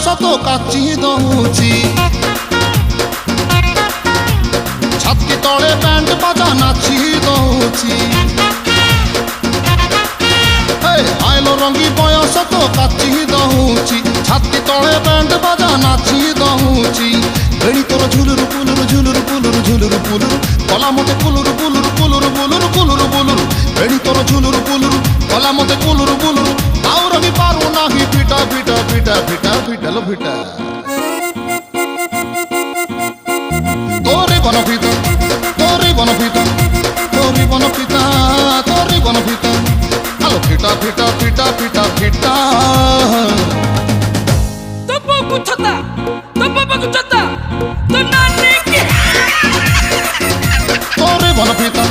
ତ କାଚି ଦଉଛି ଛାତି ତଳେ ବ୍ୟାଣ୍ଡ ବାଜା ନାଚି ଦଉଛି ଆଇଲ ରଙ୍ଗୀ ବୟସ ତ କାଚି ଦଉଛି ଛାତି ତଳେ ବ୍ୟାଣ୍ଡ ବାଜା ନାଚି ଦଉଛି ବେଣୀ ତୋର ଝୁଲୁରୁ ପୁଲୁରୁ ଝୁଲୁରୁ ପୁଲୁରୁ ଝୁଲୁରୁ ପୁଲୁରୁ କଲା ମତେ କୁଲୁରୁ କୁଲୁରୁ କୁଲୁରୁ ବୁଲୁରୁ କୁଲୁରୁ ବୁଲୁରୁ ବେଣୀ ତୋର ଝୁଲୁରୁ ପୁଲୁରୁ କଲା ମତେ କୁଲୁରୁ ବୁଲୁରୁ ଆଉ ରହି ପାରୁ ନାହିଁ ଫିଟା ଫିଟା ଫିଟା ଫିଟା ଫିଟାଲ ଫିଟା তোরে বনপিতা তোরে বনপিতা তোরে বনপিতা তোরে বনপিতা আলো ফিটা ফিটা ফিটা ফিটা ফিটা তো বাবু ছতা তো বাবু ছতা তো নানি কি তোরে বনপিতা